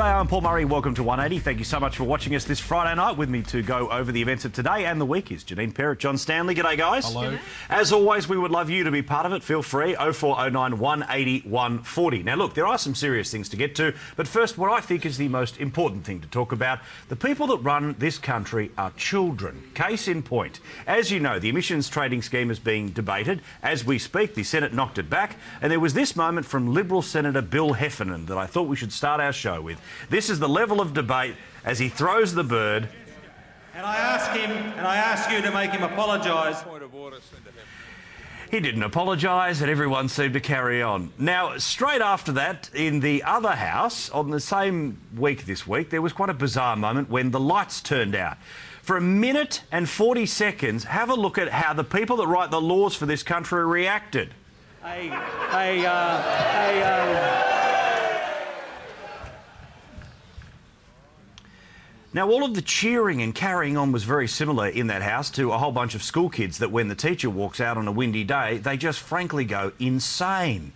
G'day, I'm Paul Murray. Welcome to 180. Thank you so much for watching us this Friday night. With me to go over the events of today and the week is Janine Perrott, John Stanley. G'day, guys. Hello. As always, we would love you to be part of it. Feel free, 0409 180 140. Now, look, there are some serious things to get to, but first, what I think is the most important thing to talk about. The people that run this country are children. Case in point. As you know, the emissions trading scheme is being debated. As we speak, the Senate knocked it back, and there was this moment from Liberal Senator Bill Heffernan that I thought we should start our show with. This is the level of debate as he throws the bird. And I ask you to make him apologise. He didn't apologise and everyone seemed to carry on. Now, straight after that, in the other house, on the same week this week, there was quite a bizarre moment when the lights turned out. For a minute and 40 seconds, have a look at how the people that write the laws for this country reacted. Now, all of the cheering and carrying on was very similar in that house to a whole bunch of school kids that when the teacher walks out on a windy day, they just frankly go insane.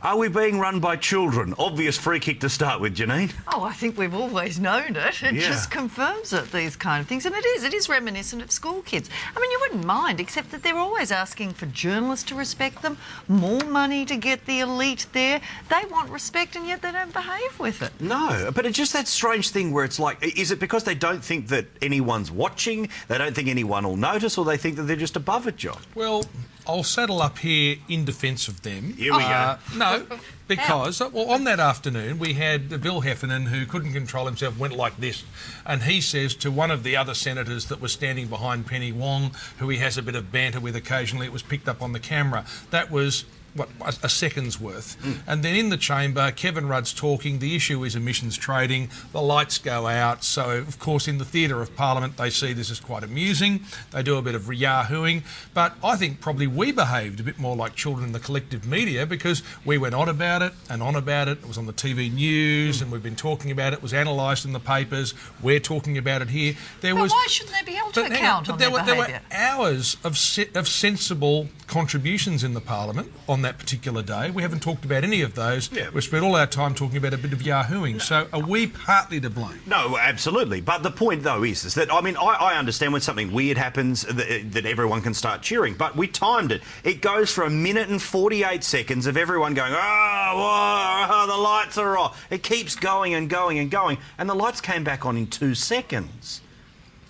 Are we being run by children? Obvious free kick to start with, Janine. Oh, I think we've always known it. It just confirms it, these kind of things. And it is reminiscent of school kids. I mean, you wouldn't mind, except that they're always asking for journalists to respect them, more money to get the elite there. They want respect and yet they don't behave with it. No, but it's just that strange thing where it's like, is it because they don't think that anyone's watching, they don't think anyone will notice, or they think that they're just above it, John? Well, I'll saddle up here in defence of them. Here we go. No, because, well, on that afternoon we had Bill Heffernan, who couldn't control himself, went like this, and he says to one of the other senators that was standing behind Penny Wong, who he has a bit of banter with occasionally, it was picked up on the camera, that was a second's worth. And then in the chamber, Kevin Rudd's talking, the issue is emissions trading, the lights go out, so of course in the theatre of Parliament they see this as quite amusing, they do a bit of yahooing, but I think probably we behaved a bit more like children in the collective media because we went on about it, it was on the TV news and we've been talking about it, it was analysed in the papers, we're talking about it here. Why shouldn't they be held to account on their behaviour? There were hours of sensible contributions in the Parliament on that particular day. We haven't talked about any of those. Yeah. We've spent all our time talking about a bit of yahooing. No. So are we partly to blame? No, absolutely. But the point, though, is that, I mean, I understand when something weird happens that everyone can start cheering, but we timed it. It goes for a minute and 48 seconds of everyone going, the lights are off. It keeps going and going and going, and the lights came back on in 2 seconds.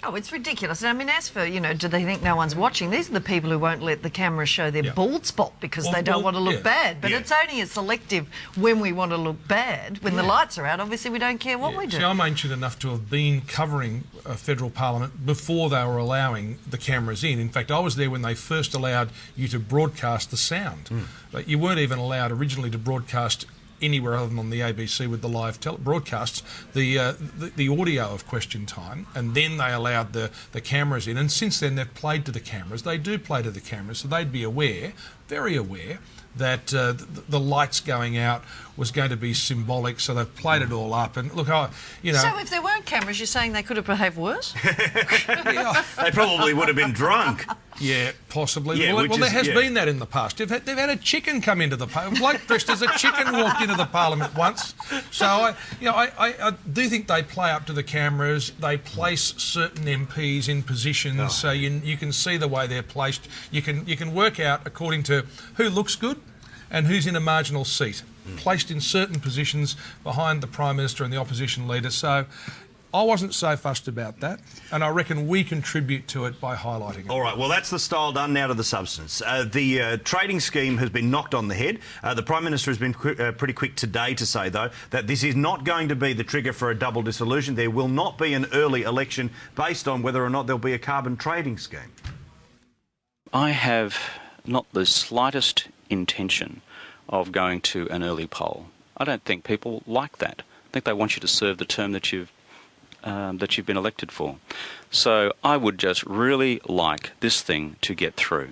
Oh, it's ridiculous. I mean, as for, do they think no one's watching? These are the people who won't let the camera show their bald spot because they don't want to look bad. But it's only as selective when we want to look bad. When the lights are out, obviously we don't care what we do. See, I'm ancient enough to have been covering federal Parliament before they were allowing the cameras in. In fact, I was there when they first allowed you to broadcast the sound. But you weren't even allowed originally to broadcast anywhere other than on the ABC with the live broadcasts, the audio of question time, and then they allowed the cameras in. And since then, they've played to the cameras. They do play to the cameras, so they'd be aware, very aware, that the lights going out was going to be symbolic, so they've played it all up. And look, So if there weren't cameras, you're saying they could have behaved worse? They probably would have been drunk. Yeah, possibly. Yeah, well, there has been that in the past. They've had a chicken come into the Parliament. A bloke dressed as a chicken walked into the Parliament once. So I do think they play up to the cameras. They place certain MPs in positions, so you can see the way they're placed. You can work out according to who looks good and who's in a marginal seat, placed in certain positions behind the Prime Minister and the opposition leader. So I wasn't so fussed about that, and I reckon we contribute to it by highlighting it. All right, well, that's the style done, now to the substance. The trading scheme has been knocked on the head. The Prime Minister has been pretty quick today to say, though, that this is not going to be the trigger for a double dissolution. There will not be an early election based on whether or not there'll be a carbon trading scheme. I have not the slightest intention of going to an early poll. I don't think people like that. I think they want you to serve the term that you've been elected for. So I would just really like this thing to get through.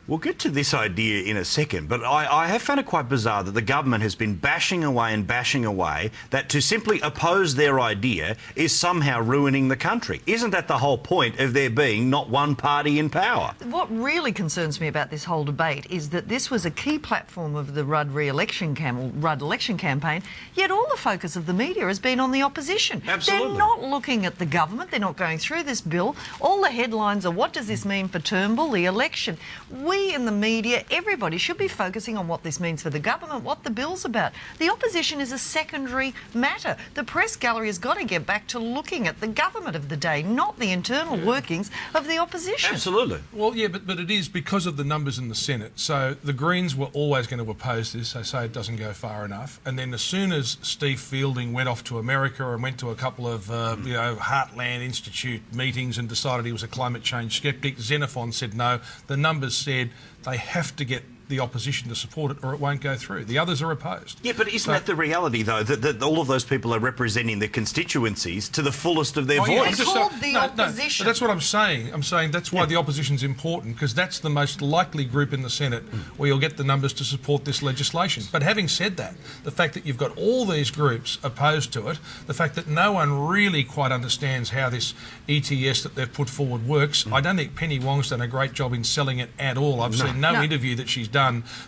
We'll get to this idea in a second, but I have found it quite bizarre that the government has been bashing away that to simply oppose their idea is somehow ruining the country. Isn't that the whole point of there being not one party in power? What really concerns me about this whole debate is that this was a key platform of the Rudd election campaign, yet all the focus of the media has been on the opposition. Absolutely. They're not looking at the government, they're not going through this bill. All the headlines are, what does this mean for Turnbull, the election? We in the media, everybody should be focusing on what this means for the government, what the bill's about. The opposition is a secondary matter. The press gallery has got to get back to looking at the government of the day, not the internal workings of the opposition. Absolutely. Well, yeah, but it is because of the numbers in the Senate. So the Greens were always going to oppose this. They say it doesn't go far enough. And then as soon as Steve Fielding went off to America and went to a couple of, Heartland Institute meetings and decided he was a climate change sceptic, Xenophon said no. The numbers said they have to get the opposition to support it or it won't go through. The others are opposed. Yeah, but isn't that the reality, though, that all of those people are representing their constituencies to the fullest of their voice? It's called the opposition. But that's what I'm saying. I'm saying that's why the opposition's important, because that's the most likely group in the Senate where you'll get the numbers to support this legislation. But having said that, the fact that you've got all these groups opposed to it, the fact that no one really quite understands how this ETS that they've put forward works, I don't think Penny Wong's done a great job in selling it at all. I've seen no interview that she's done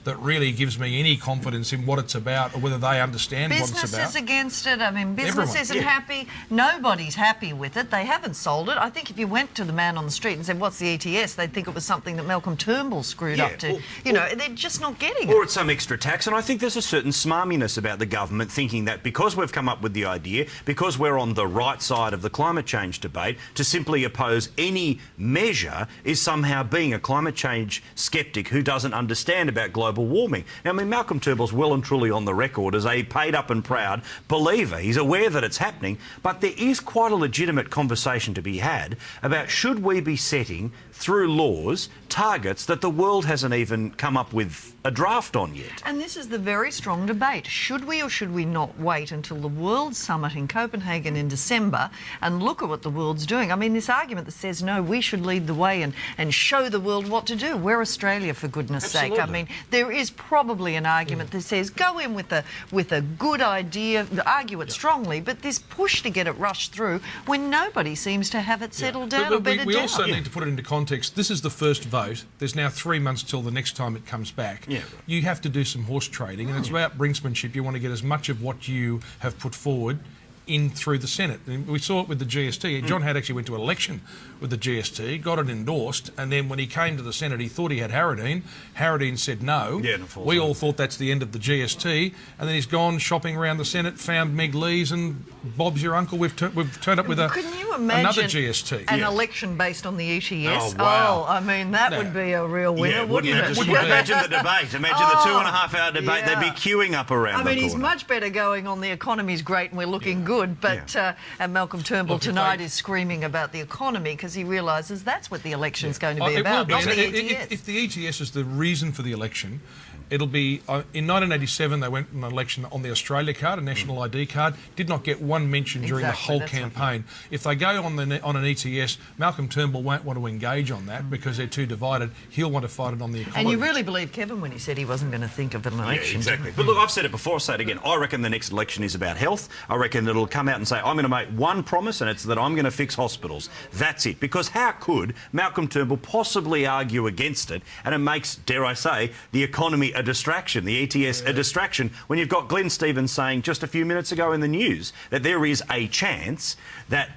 that really gives me any confidence in what it's about or whether they understand what it's about. Business is against it. I mean, business isn't happy. Nobody's happy with it. They haven't sold it. I think if you went to the man on the street and said, what's the ETS, they'd think it was something that Malcolm Turnbull screwed up to. They're just not getting it. Or it's some extra tax. And I think there's a certain smarminess about the government thinking that because we've come up with the idea, because we're on the right side of the climate change debate, to simply oppose any measure is somehow being a climate change sceptic who doesn't understand about global warming. Now, I mean, Malcolm Turnbull's well and truly on the record as a paid up and proud believer. He's aware that it's happening, but there is quite a legitimate conversation to be had about should we be setting, through laws, targets that the world hasn't even come up with a draft on yet. And this is the very strong debate. Should we or should we not wait until the World Summit in Copenhagen in December and look at what the world's doing? I mean, this argument that says, no, we should lead the way and show the world what to do. We're Australia, for goodness sake. I mean, there is probably an argument that says go in with a good idea, argue it strongly, but this push to get it rushed through when nobody seems to have it settled down or bedded down. We also need to put it into context. This is the first vote. There's now 3 months till the next time it comes back. Yeah. You have to do some horse trading, and it's about brinksmanship. You want to get as much of what you have put forward in through the Senate. And we saw it with the GST. John Hadd actually went to an election with the GST, got it endorsed, and then when he came to the Senate, he thought he had Harradine. Harradine said no. We all thought that's the end of the GST, and then he's gone shopping around the Senate, found Meg Lees, and Bob's your uncle. We've turned up with another GST. An election based on the ETS? Oh, wow. I mean, that would be a real winner, wouldn't it? Imagine the debate. Imagine the 2.5 hour debate. They'd be queuing up around the corner. He's much better going on the economy's great and we're looking good, but and Malcolm Turnbull tonight is screaming about the economy because he realises that's what the election's going to be about, not the ETS. If the ETS is the reason for the election, it'll be... in 1987, they went on an election on the Australia card, a national ID card, did not get one mention during the whole campaign. If they go on an ETS, Malcolm Turnbull won't want to engage on that because they're too divided. He'll want to fight it on the economy. And you really believe Kevin when he said he wasn't going to think of an election. Yeah, exactly. But look, I've said it before, I'll say it again. I reckon the next election is about health. I reckon it'll come out and say, I'm going to make one promise, and it's that I'm going to fix hospitals. That's it. Because how could Malcolm Turnbull possibly argue against it, and it makes, dare I say, the economy a distraction, the ETS a distraction, when you've got Glenn Stevens saying just a few minutes ago in the news that there is a chance that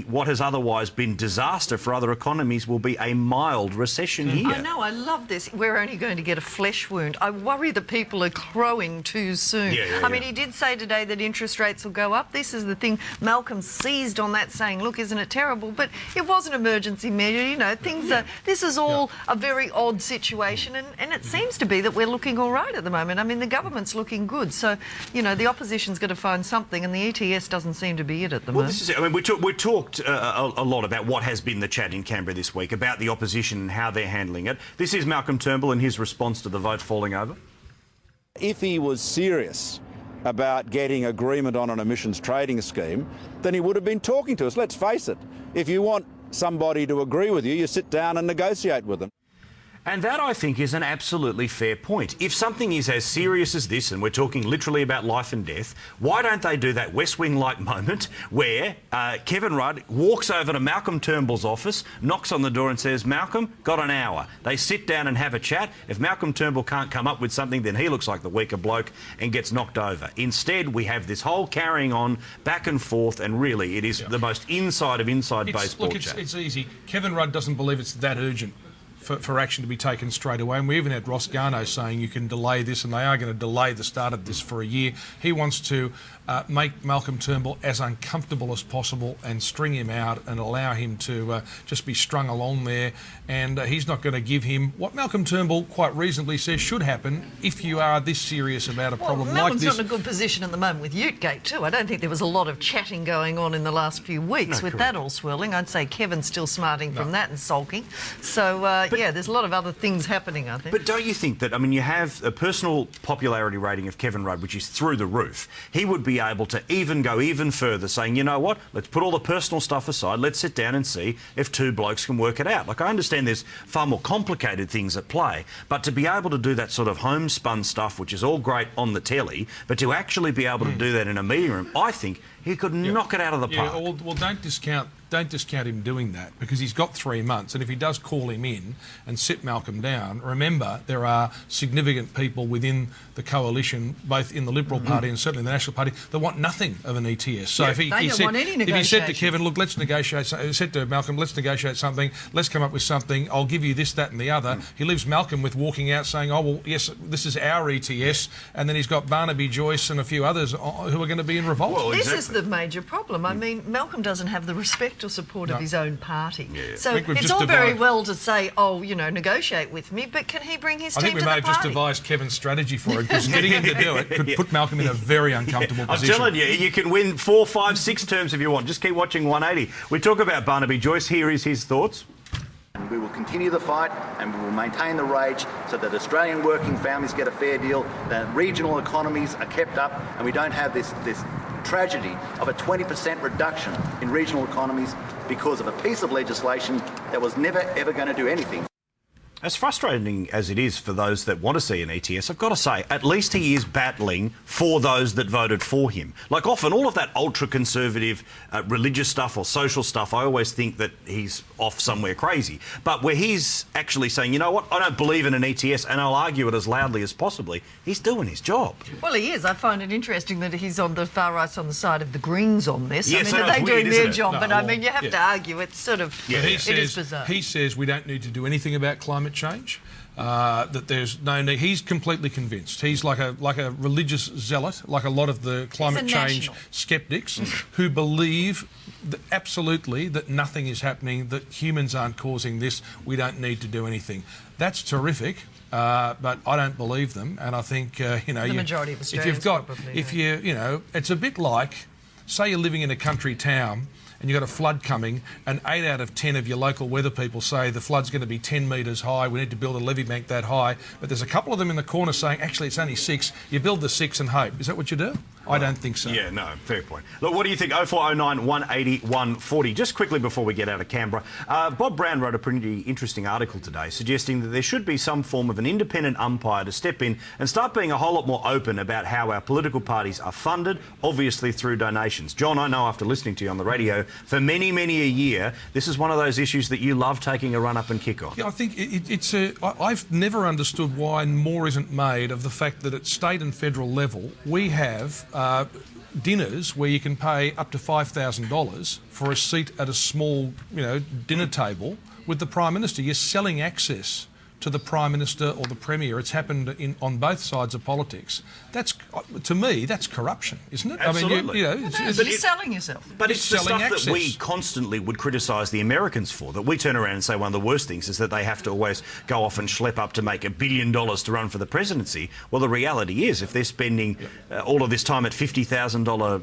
what has otherwise been disaster for other economies will be a mild recession here. I know, I love this. We're only going to get a flesh wound. I worry that people are crowing too soon. I mean, he did say today that interest rates will go up. This is the thing. Malcolm seized on that saying, look, isn't it terrible? But it was an emergency measure, you know, things are... This is all a very odd situation, and it seems to be that we're looking all right at the moment. I mean, the government's looking good. So, you know, the opposition's got to find something, and the ETS doesn't seem to be it at the moment. This is it. I mean, we talked a lot about what has been the chat in Canberra this week, about the opposition and how they're handling it. This is Malcolm Turnbull and his response to the vote falling over. If he was serious about getting agreement on an emissions trading scheme, then he would have been talking to us. Let's face it. If you want somebody to agree with you, you sit down and negotiate with them. And that, I think, is an absolutely fair point. If something is as serious as this, and we're talking literally about life and death, why don't they do that West Wing-like moment where Kevin Rudd walks over to Malcolm Turnbull's office, knocks on the door and says, Malcolm, got an hour. They sit down and have a chat. If Malcolm Turnbull can't come up with something, then he looks like the weaker bloke and gets knocked over. Instead, we have this whole carrying on back and forth, and really it is the most inside of inside baseball chat. It's easy. Kevin Rudd doesn't believe it's that urgent for action to be taken straight away. And we even had Ross Garnaut saying you can delay this, and they are going to delay the start of this for a year. He wants to make Malcolm Turnbull as uncomfortable as possible and string him out and allow him to just be strung along there. And he's not going to give him what Malcolm Turnbull quite reasonably says should happen if you are this serious about a problem like Malcolm's this. not in a good position at the moment with Utegate too. I don't think there was a lot of chatting going on in the last few weeks with that all swirling. I'd say Kevin's still smarting from that and sulking. So, yeah, there's a lot of other things happening, I think. But don't you think that, I mean, you have a personal popularity rating of Kevin Rudd, which is through the roof. He would be able to go even further, saying, you know what, let's put all the personal stuff aside, let's sit down and see if two blokes can work it out. Like, I understand there's far more complicated things at play, but to be able to do that sort of homespun stuff, which is all great on the telly, but to actually be able to do that in a meeting room, I think he could knock it out of the park. Yeah, well, don't discount him doing that, because he's got 3 months, and if he does call him in and sit Malcolm down, remember there are significant people within the coalition, both in the Liberal Party and certainly the National Party, that want nothing of an ETS. So if he said to Kevin, look, let's negotiate, said to Malcolm, let's negotiate something, let's come up with something, I'll give you this, that and the other, he leaves Malcolm with walking out saying, oh, well, yes, this is our ETS, and then he's got Barnaby Joyce and a few others who are going to be in revolt. Well, this is the major problem. I mean, Malcolm doesn't have the respect or support of his own party. So it's all very well to say, oh, you know, negotiate with me, but can he bring his team to the party? I think we may have just devised Kevin's strategy for it, because getting him to do it could put Malcolm in a very uncomfortable position. I'm telling you, you can win 4, 5, 6 terms if you want. Just keep watching 180. We talk about Barnaby Joyce. Here is his thoughts. We will continue the fight and we will maintain the rage so that Australian working families get a fair deal, that regional economies are kept up, and we don't have this tragedy of a 20% reduction in regional economies because of a piece of legislation that was never ever going to do anything. As frustrating as it is for those that want to see an ETS, I've got to say, at least he is battling for those that voted for him. Like, often, all of that ultra-conservative religious stuff or social stuff, I always think that he's off somewhere crazy. But where he's actually saying, you know what, I don't believe in an ETS and I'll argue it as loudly as possibly, he's doing his job. Well, he is. I find it interesting that he's on the far right's on the side of the Greens on this. Yes, I mean, they're doing their job, but I mean, you have to argue. It's sort of, it is bizarre. He says we don't need to do anything about climate change, that there's no need. He's completely convinced. He's like a religious zealot, like a lot of the climate change sceptics who believe that absolutely that nothing is happening, that humans aren't causing this, we don't need to do anything. That's terrific. But I don't believe them, and I think you know, the majority of Australians it's a bit like, say you're living in a country town and you've got a flood coming, and 8 out of 10 of your local weather people say the flood's going to be 10 metres high, we need to build a levee bank that high, but there's a couple of them in the corner saying, actually, it's only 6. You build the 6 and hope. Is that what you do? I don't think so. Yeah, no, fair point. Look, what do you think? 0409 180 140. Just quickly before we get out of Canberra, Bob Brown wrote a pretty interesting article today suggesting that there should be some form of an independent umpire to step in and start being a whole lot more open about how our political parties are funded, obviously through donations. John, I know after listening to you on the radio for many, many a year, this is one of those issues that you love taking a run up and kick on. Yeah, I think I've never understood why more isn't made of the fact that at state and federal level we have dinners where you can pay up to $5,000 for a seat at a small, dinner table with the Prime Minister. You're selling access to the Prime Minister or the Premier. It's happened on both sides of politics. That's, to me, that's corruption, isn't it? Absolutely. I mean, you're selling yourself. But it's the stuff access that we constantly would criticise the Americans for, that we turn around and say one of the worst things is that they have to always go off and schlep up to make $1 billion to run for the presidency. Well, the reality is, if they're spending all of this time at $50,000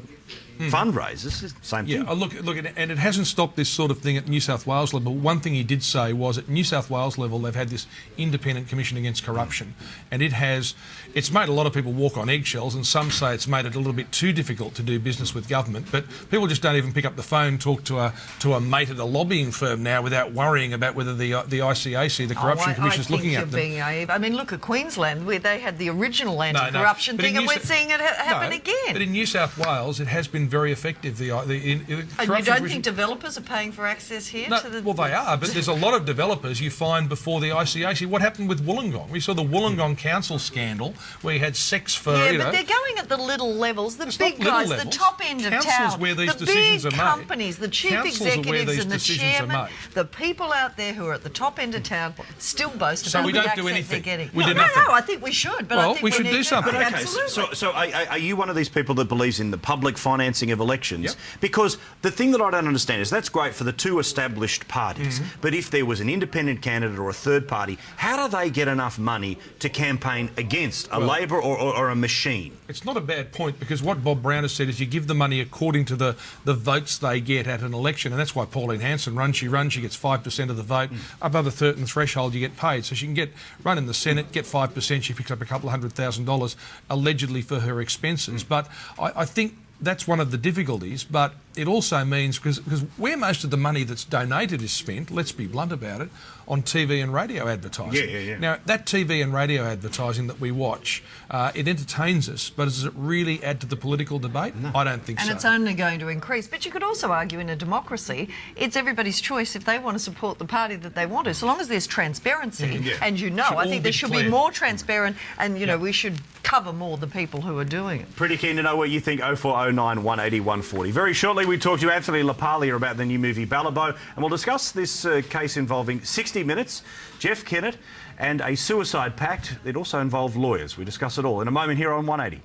fundraisers. It's the same thing. Yeah, look, and it hasn't stopped this sort of thing at New South Wales level. One thing he did say was at New South Wales level they've had this independent commission against corruption, and it's made a lot of people walk on eggshells, and some say it's made it a little bit too difficult to do business with government. But people just don't even pick up the phone, talk to a mate at a lobbying firm now without worrying about whether the ICAC, the Corruption Commission, is looking at them. Being naive. I mean, look at Queensland where they had the original anti-corruption thing, and we're seeing it happen again. But in New South Wales, it has been very effective. And you don't think developers are paying for access here? No, to the... Well, they are, but there's a lot of developers you find before the ICAC. What happened with Wollongong? We saw the Wollongong Council scandal where you had sex for, but they're going at the little levels, the big guys, the top end of town, where these the decisions big are made. companies, the chief executives and the chairman, the people out there who are at the top end of town still boast about the access they're getting. We do nothing. No, I think we should. But well, I think we should do something. But okay, absolutely. so are you one of these people that believes in the public financing of elections? Yep. Because the thing that I don't understand is that's great for the two established parties, but if there was an independent candidate or a third party, how do they get enough money to campaign against a Labor or a machine? It's not a bad point, because what Bob Brown has said is you give the money according to the votes they get at an election, and that's why Pauline Hanson runs, she gets 5% of the vote. Above a certain threshold you get paid. So she can run in the Senate, get 5%, she picks up a couple of $100,000 allegedly for her expenses. But I think that's one of the difficulties, but it also means, because where most of the money that's donated is spent, let's be blunt about it, on TV and radio advertising. Yeah. Now, that TV and radio advertising that we watch, it entertains us, but does it really add to the political debate? No. I don't think so. And it's only going to increase. But you could also argue in a democracy, it's everybody's choice if they want to support the party that they want to, so long as there's transparency. And I think there should be more transparent, and, we should cover more the people who are doing it. Pretty keen to know what you think. 0409 180 140. Very shortly, we talk to Anthony LaPaglia about the new movie Ballabo, and we'll discuss this case involving 60 Minutes, Jeff Kennett, and a suicide pact. It also involved lawyers. We discuss it all in a moment here on 180.